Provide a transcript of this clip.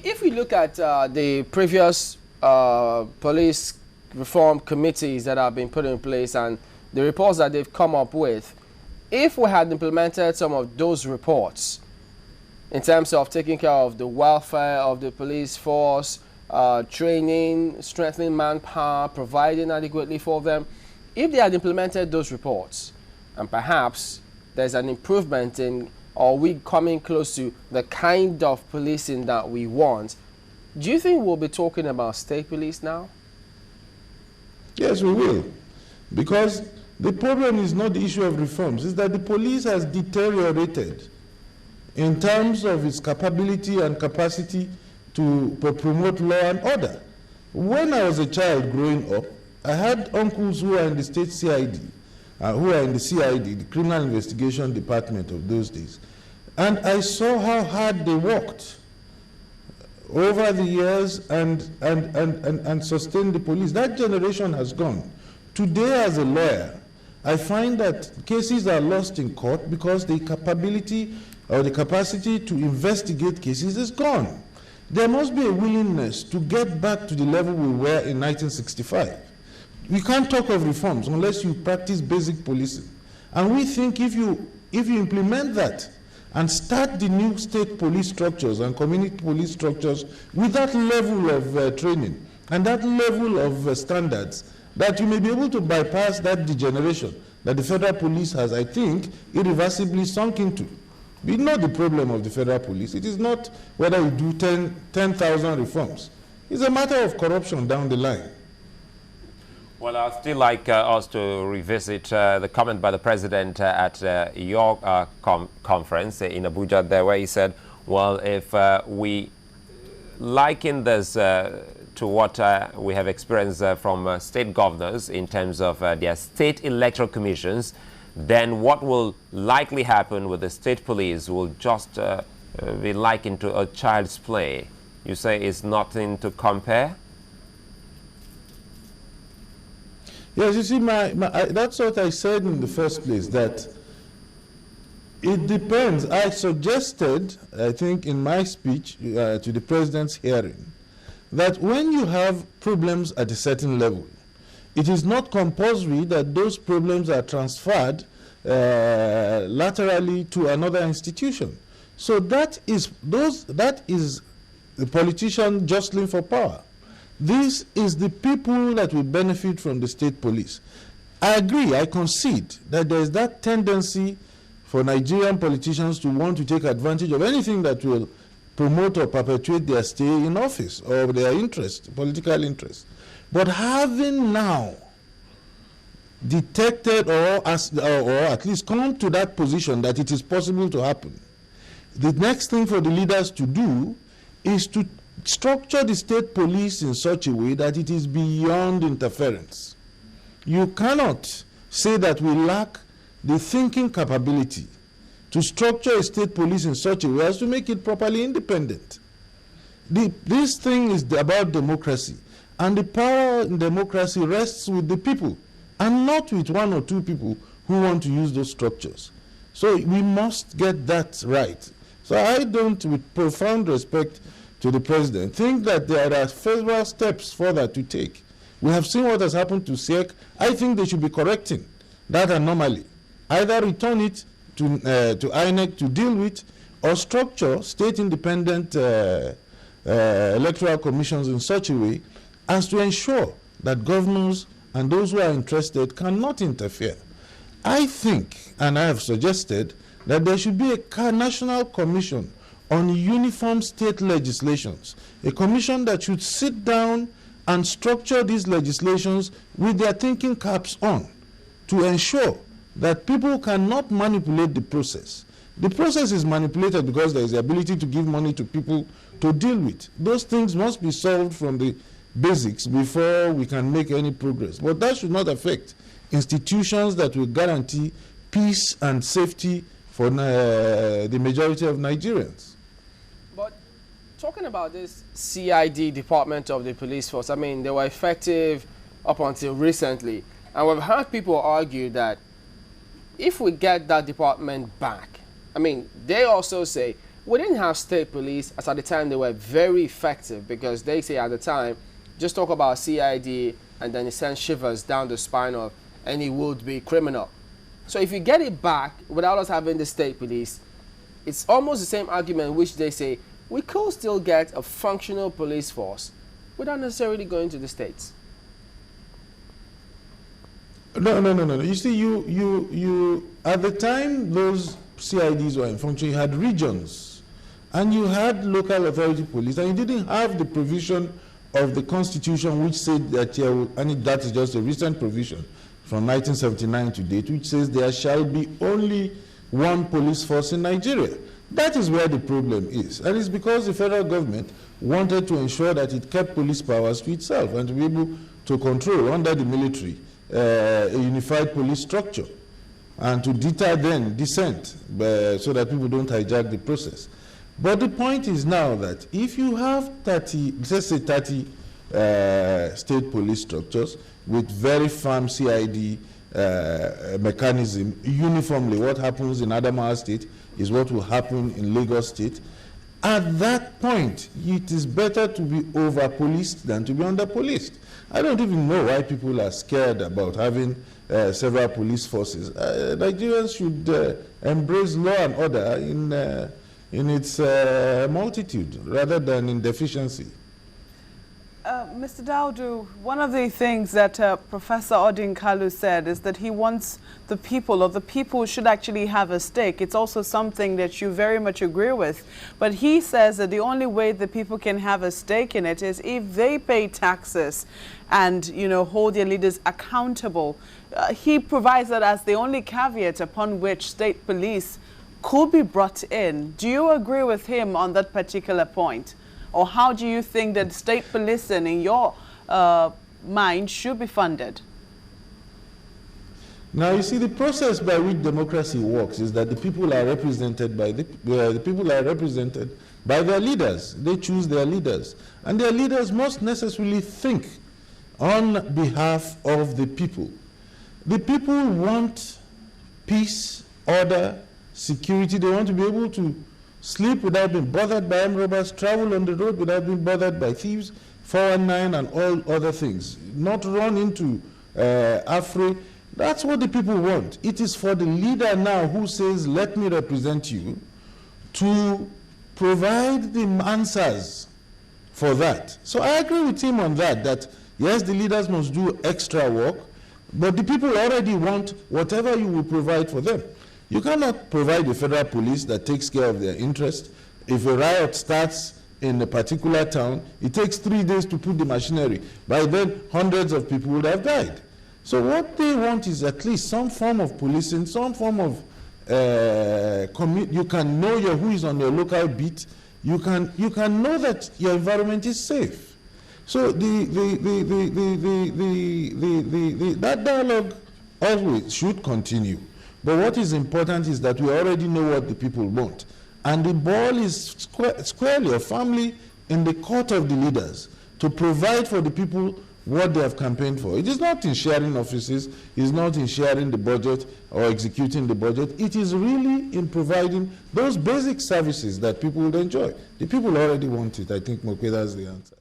If we look at the previous police reform committees that have been put in place and the reports that they've come up with, if we had implemented some of those reports in terms of taking care of the welfare of the police force, training, strengthening manpower, providing adequately for them, if they had implemented those reports, and perhaps there's an improvement in, or we coming close to the kind of policing that we want, do you think we'll be talking about state police now? Yes, we will. Because the problem is not the issue of reforms, it's that the police has deteriorated in terms of its capability and capacity to promote law and order. When I was a child growing up, I had uncles who were in the state CID, who were in the CID, the Criminal Investigation Department of those days. And I saw how hard they worked over the years and sustained the police. That generation has gone. Today, as a lawyer, I find that cases are lost in court because the capability or the capacity to investigate cases is gone. There must be a willingness to get back to the level we were in 1965. We can't talk of reforms unless you practice basic policing. And we think if you implement that and start the new state police structures and community police structures with that level of training and that level of standards, that you may be able to bypass that degeneration that the federal police has, I think, irreversibly sunk into. We know the problem of the federal police. It is not whether you do 10,000 reforms. It's a matter of corruption down the line. Well, I'd still like us to revisit the comment by the president at your conference in Abuja there, where he said, well, if we liken this to what we have experienced from state governors in terms of their state electoral commissions, then what will likely happen with the state police will just be likened to a child's play. You say it's nothing to compare? Yes, you see, that's what I said in the first place, that it depends. I suggested, I think in my speech to the president's hearing, that when you have problems at a certain level, it is not compulsory that those problems are transferred laterally to another institution. So that is the politician jostling for power. This is the people that will benefit from the state police. I agree, I concede that there is that tendency for Nigerian politicians to want to take advantage of anything that will promote or perpetuate their stay in office or their interest, political interest. But having now detected or at least come to that position that it is possible to happen, the next thing for the leaders to do is to structure the state police in such a way that it is beyond interference. You cannot say that we lack the thinking capability to structure a state police in such a way as to make it properly independent. This thing is about democracy, and the power in democracy rests with the people and not with one or two people who want to use those structures. So we must get that right. So I don't, with profound respect to the president, think that there are several steps further to take. We have seen what has happened to SEC. I think they should be correcting that anomaly. Either return it to INEC to deal with, or structure state independent electoral commissions in such a way as to ensure that governors and those who are interested cannot interfere. I think, and I have suggested, that there should be a national commission on uniform state legislations, a commission that should sit down and structure these legislations with their thinking caps on to ensure that people cannot manipulate the process. The process is manipulated because there is the ability to give money to people to deal with. Those things must be solved from the basics before we can make any progress. But that should not affect institutions that will guarantee peace and safety for the majority of Nigerians. But talking about this CID department of the police force, I mean, they were effective up until recently. And we've heard people argue that if we get that department back, I mean, they also say we didn't have state police, as at the time they were very effective, because they say at the time, just talk about CID and then it sends shivers down the spine of any would-be criminal. So if you get it back without us having the state police, it's almost the same argument which they say we could still get a functional police force without necessarily going to the states. No. You see, you at the time those CIDs were in function, you had regions and you had local authority police, and you didn't have the provision of the Constitution which said that, and that is just a recent provision from 1979 to date, which says there shall be only one police force in Nigeria. That is where the problem is. And it's because the federal government wanted to ensure that it kept police powers to itself and to be able to control under the military a unified police structure and to deter then dissent so that people don't hijack the process. But the point is now that if you have 30, let's say 30 state police structures with very firm CID mechanism, uniformly what happens in Adamawa State is what will happen in Lagos State. At that point, it is better to be over-policed than to be under-policed. I don't even know why people are scared about having several police forces. Nigerians should embrace law and order in its multitude rather than in deficiency. Mr. Dauda, one of the things that Professor Odin Kalu said is that he wants the people, or the people should actually have a stake. It's also something that you very much agree with. But he says that the only way the people can have a stake in it is if they pay taxes and, hold their leaders accountable. He provides that as the only caveat upon which state police could be brought in. Do you agree with him on that particular point? Or how do you think that state policing, in your mind, should be funded? Now, you see, the process by which democracy works is that the people are represented by the people are represented by their leaders. They choose their leaders, and their leaders must necessarily think on behalf of the people. The people want peace, order, security. They want to be able to sleep without being bothered by armed robbers, travel on the road without being bothered by thieves, 419 and all other things, not run into Afri. That's what the people want. It is for the leader now who says, let me represent you, to provide the answers for that. So I agree with him on that yes, the leaders must do extra work, but the people already want whatever you will provide for them. You cannot provide a federal police that takes care of their interest. If a riot starts in a particular town, it takes 3 days to put the machinery. By then, hundreds of people would have died. So what they want is at least some form of policing, some form of you can know who is on your local beat. You can know that your environment is safe. So that dialogue always should continue. But what is important is that we already know what the people want. And the ball is squarely or firmly in the court of the leaders to provide for the people what they have campaigned for. It is not in sharing offices, it is not in sharing the budget or executing the budget. It is really in providing those basic services that people would enjoy. The people already want it. I think Mokweda is the answer.